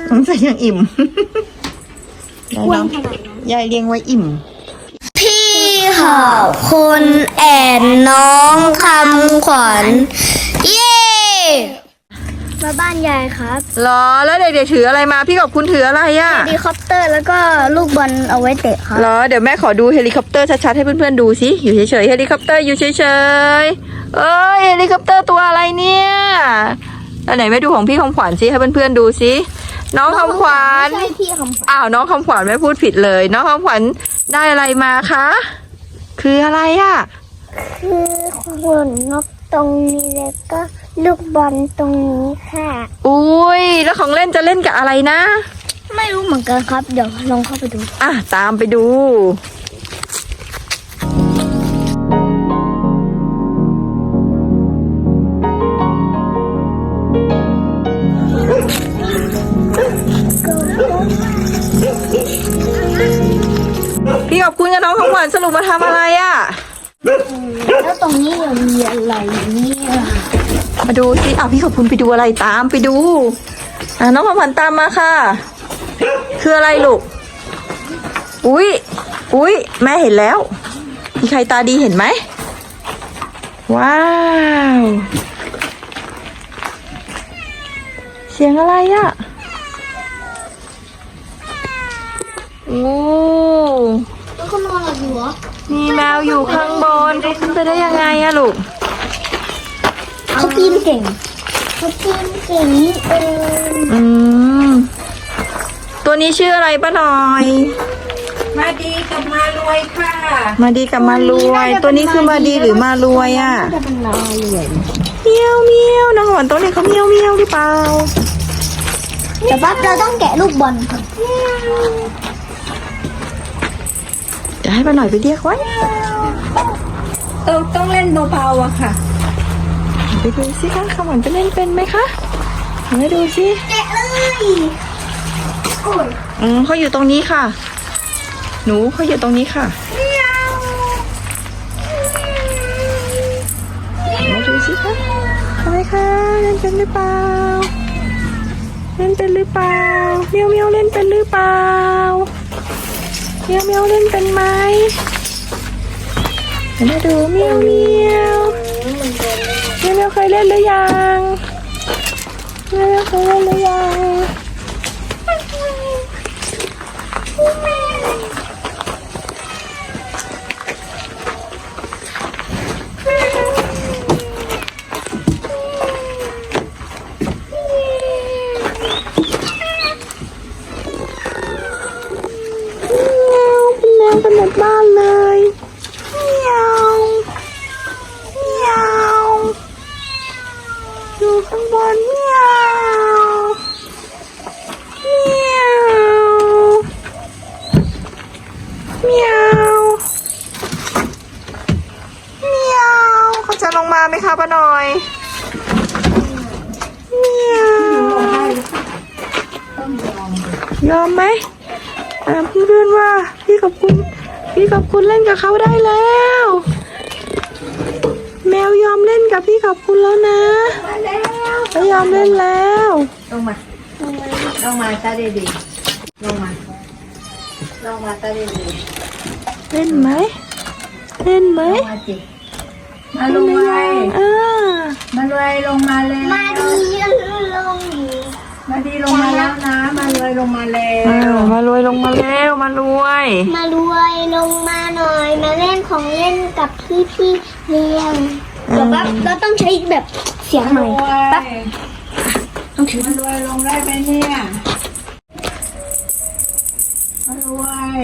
สงสัยยังอิ่มยายเลี้ยงไว้อิ่มพี่ขอบคุณแอนน้องคำขวัญเย้มาบ้านยายครับหรอแล้วเด็กๆถืออะไรมาพี่ขอบคุณถืออะไรอะเฮลิคอปเตอร์แล้วก็ลูกบอลเอาไว้เตะครับหรอเดี๋ยวแม่ขอดูเฮลิคอปเตอร์ชัดๆให้เพื่อนๆดูสิอยู่เฉยๆเฮลิคอปเตอร์อยู่เฉยๆเอ้ยเฮลิคอปเตอร์ตัวอะไรเนี่ยแล้วไหนแม่ดูของพี่คำขวัญสิให้เพื่อนๆดูสิน้องคำขวัญไม่ใช่พี่คำขวัญอ้าวน้องคำขวัญไม่พูดผิดเลยน้องคำขวัญได้อะไรมาคะคืออะไรอะคือขนนกตรงนี้แล้วก็ลูกบอลตรงนี้ค่ะอุ้ยแล้วของเล่นจะเล่นกับอะไรนะไม่รู้เหมือนกันครับเดี๋ยวลองเข้าไปดูตามไปดูพี่ขอบคุณกับน้องของขวัญสรุปมาทำอะไรอะแล้วตรงนี้ยังมีอะไรเนี่ยมาดูสิพี่ขอบคุณไปดูอะไรตามไปดูน้องของขวัญตามมาค่ะคืออะไรลูกอุ้ยแม่เห็นแล้วมีใครตาดีเห็นไหมว้าวเสียงอะไรอะโอ้แล้วก็นอนหลับอยู่เหรอมีแมวอยู่ข้างบนเขาขึ้นไปได้ยังไงอะลูกเขาปีนเก่งตัวนี้ชื่ออะไรป้าหน่อยมาดีกับมารวยค่ะมาดีกับมารวยตัวนี้คือมาดีหรือมารวยอ่ะจะเป็นมารวยเมียวเมียวน้องหวานตัวนี้เขาเมียวเมียวหรือเปล่าแต่ปั๊บเราต้องแกะลูกบอลค่ะจะให้ป้าหน่อยไปเรียกไว้ต้องเล่นเบาๆอะค่ะไปดูสิคะขวัญจะเล่นเป็นไหมคะมาดูสิแกะเลยเขาอยู่ตรงนี้ค่ะหนูเขาอยู่ตรงนี้ค่ะมาดูสิคะทำไมคะเล่นเป็นหรือเปล่าเล่นเป็นหรือเปล่าเมียวเมียวเล่นเป็นหรือเปล่าเมียวเมียวเล่นเป็นไหมมาดูเมียวเมียวเมียวเมียวเคยเล่นหรือยังเมียวเมียวเคยเล่นหรือยังเป็นหมดบ้านเลยเมียวเมียวอยู่ข้างบนเมียวเมียวเมียวเมียวเขาจะลงมาไหมคะป้าหน่อยเมียวยอมไหมเพื่อนว่าพี่ขอบคุณเล่นกับเขาได้แล้วแมวยอมเล่นกับพี่ขอบคุณแล้วนะเขายอมเล่นแล้วลงมาตาดีๆลงมาตาดีเล่นไหมมาจิมาลงมารวยลงมาเลยมาดีลงมาดีลงมาแล้วนะมารวยลงมาแล้วมารวยลงมาแล้วมารวยลงมาหน่อยมาเล่นของเล่นกับพี่เลี้ยงเดี๋ยวปั๊บเราต้องใช้แบบเสียงใหม่ปั๊บต้องถือมารวยลงได้ไหมเนี่ยมารวย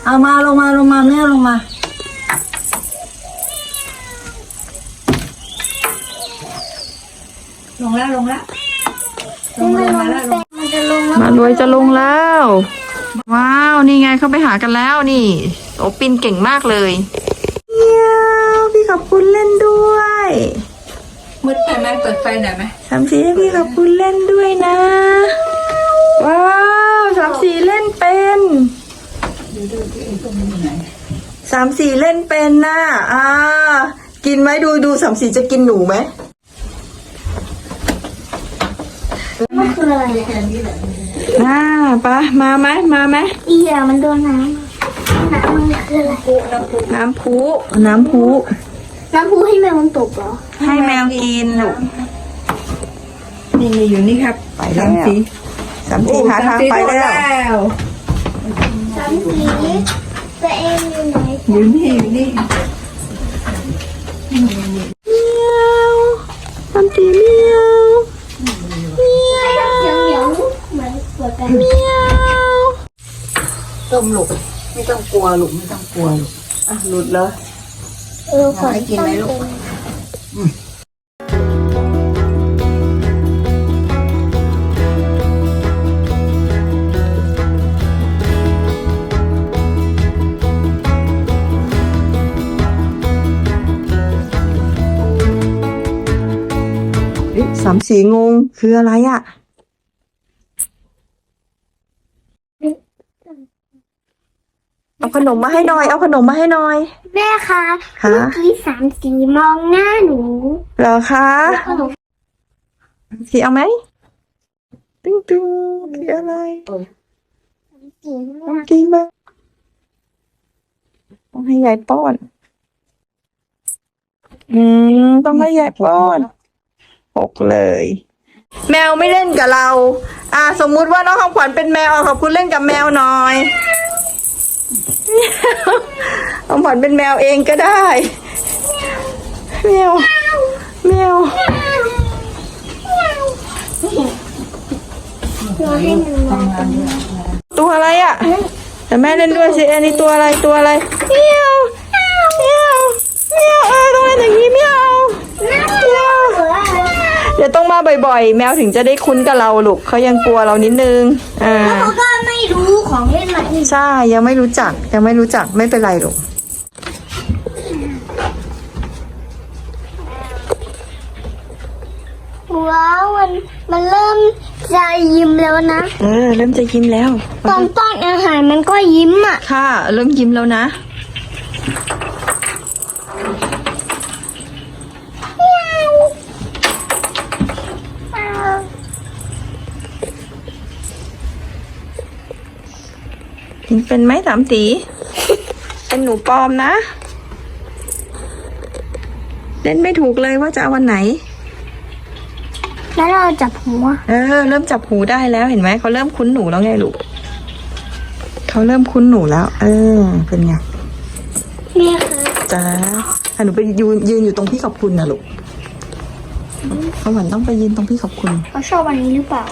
เอามาลงมาแม่ลงมาลงแล้วมาแล้วมารวยจะลงแล้วว้าวนี่ไงเข้าไปหากันแล้วนี่โอปินเก่งมากเลยเมียวพี่ขอบคุณเล่นด้วย มืดไปไหมเปิดไฟหน่อยไหม สามสีให้พี่กับคุณเล่นด้วยนะ ว้าวสามสีเล่นเป็นสามสีเล่นเป็นน่ะกินไหมดูสามสีจะกินหนูไหม มันคืออะไร ไปะมาไหม อีอ่ะมันโดนน้ำมันคืออะไร น้ำพุ น้ำพุให้แมวมันตกเหรอ ให้แมวกินลูก นี่อยู่นี่ครับ ไปแล้วสามสีหาทางไปแล้ว สามสีตัวเองอยู่ไหน อยู่นี่เมียวสามสีเมียว เสียงเหมียวเหมือนเกิดกัน เมียว ต้มลูกไม่ต้องกลัวลูกไม่ต้องกลัวลูกหลุดเลย ฝนกินไหมลูก สามสีงงคืออะไรอ่ะเอาขนมมาให้หน่อยแม่คะ คะ เมื่อกี้สามสีมองหน้าหนู เหรอคะสีเอาไหมตึ้งคืออะไร สี ต้องกินมาต้องให้ยายป้อนต้องให้ยายป้อนหกเลย แมวไม่เล่นกับเรา สมมุติว่าน้องของขวัญเป็นแมวขอบคุณเล่นกับแมวหน่อยของขวัญเป็นแมวเองก็ได้แมวตัวอะไรอ่ะแต่แม่เล่นด้วยสิอันนี้ตัวอะไรเมียวต้องเล่นอย่างนี้เมียวเดี๋ยวต้องมาบ่อยๆแมวถึงจะได้คุ้นกับเราลูกเขายังกลัวเรานิดนึงเขาก็ไม่รู้ของเล่นใหม่ ใช่ยังไม่รู้จักไม่เป็นไรลูก ว้าวมันเริ่มจะยิ้มแล้วนะ เริ่มจะยิ้มแล้ว ตอนป้อนอาหารมันก็ยิ้มอ่ะ ค่ะเริ่มยิ้มแล้วนะกินเป็นไหมสามสี เป็นหนูปลอมนะ เล่นไม่ถูกเลยว่าจะเอาวันไหน แล้วเราจับหัว เริ่มจับหูได้แล้วเห็นไหมเขาเริ่มคุ้นหนูแล้วไงลูกเขาเริ่มคุ้นหนูแล้ว เป็นไง แม่คะ จ้าหนูไปยืนอยู่ตรงพี่ขอบคุณนะลูกเขาหวันต้องไปยืนตรงพี่ขอบคุณ เขาชอบวันนี้หรือเปล่า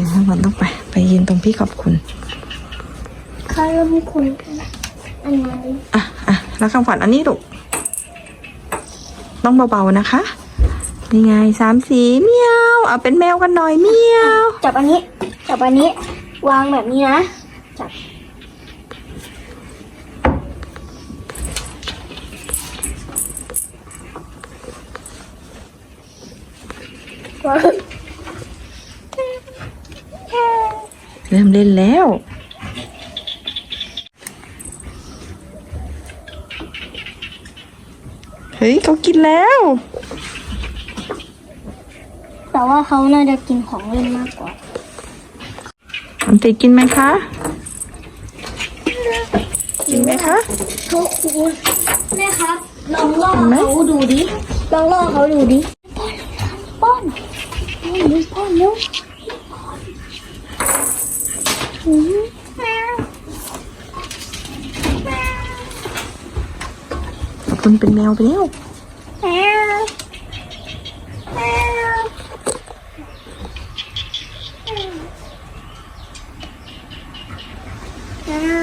เขาหวันต้องไปยืนตรงพี่ขอบคุณ เขาเริ่มคุ้นอันไหน แล้วคำขวัญอันนี้ลูกต้องเบาๆนะคะนี่ไงสามสีเมียวเอาเป็นแมวกันหน่อยเมียว จับอันนี้ วางแบบนี้นะ จับวาง เริ่มเล่นแล้วเฮ้ยเขากินแล้ว แต่ว่าเขาน่าจะกินของเล่นมากกว่า อันตีกินไหมคะกินไหมคะ เขาคูแม่ครับลองล่อเขาดูดิลองล่อเขาดูดิป้อนเร็วคุณเป็นแมวไปแล้ว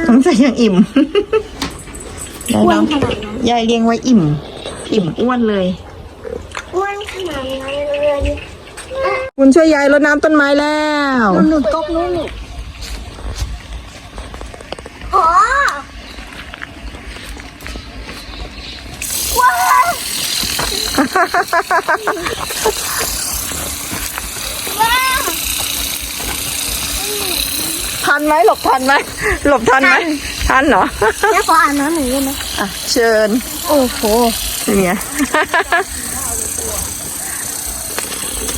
ต้องใส่ยังอิ่ม อ้วนขนาดนั้น ยายเลี้ยงไว้อิ่มอ้วนเลย อ้วนขนาดนั้นเลย คุณช่วยยายรดน้ำต้นไม้แล้ว หนุนก๊อกนู้นนี่อ๋อว้าว ว้าว ทันไหมหลบทันไหมหลบทันไหมทันเหรอ แม่ขออ่านน้ำหน่อยได้ไหม อ่ะเชิญ โอ้โห เป็นไง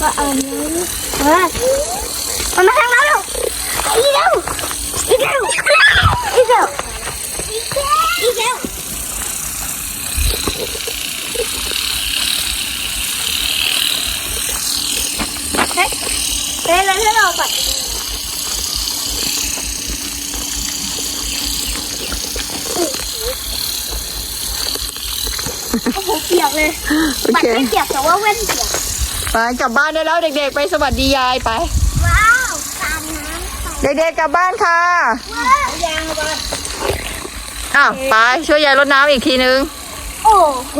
ก็เอานี้มันมาทางเราแล้วอีกแล้วอีกแล้วอีกแล้วอีกแล้วอีกแล้วเฮ้ยเราให้เราก่อนโอ้โหเปียกเลย โอ ปัด เค ไม่เปียกแต่ว่าแว่นเปียก ไปกลับบ้านได้แล้วเด็กๆ ไปสวัสดียายไป ว้าวตามน้ำไป เด็กๆกลับบ้านค่ะ ว้าวยางมา อ้าวไปช่วยยายรดน้ำอีกทีนึง โอ้โห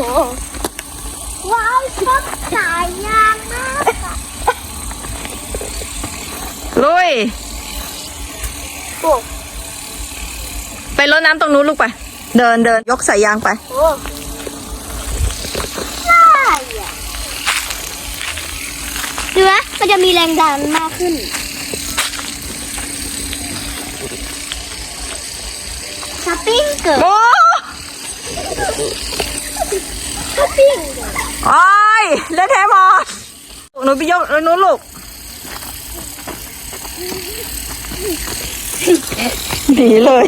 ว้าวชอบสายยางมากอะ ลุย โอ้ ไปรดน้ำตรงนู้นลูกไป เดินยกสายยางไป โหใช่อะดูนะมันจะมีแรงดันมากขึ้นสปริงเกิด โอ้ สปริงเกิด โอ้ยเล่นแทมอสหนูไปยกแล้วนู้นลูกหนีเลย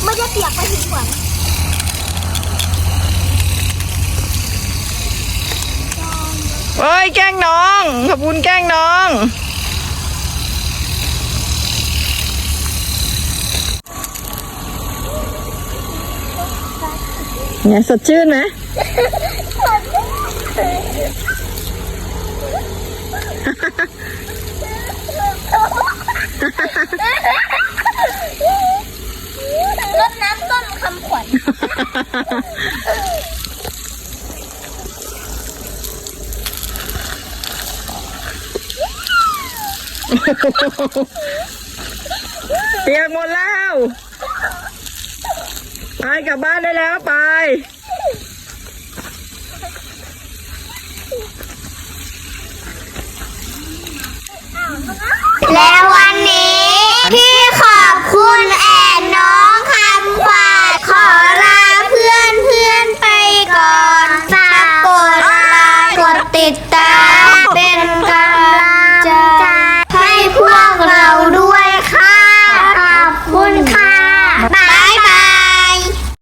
มันจะเปียกไปถึงหัว เอ้ยแกล้งน้องขอบคุณแกล้งน้องเนี่ยสดชื่นไหม รดน้ำต้นคำขวัญ เปียกหมดแล้ว ไปกลับบ้านได้แล้วไป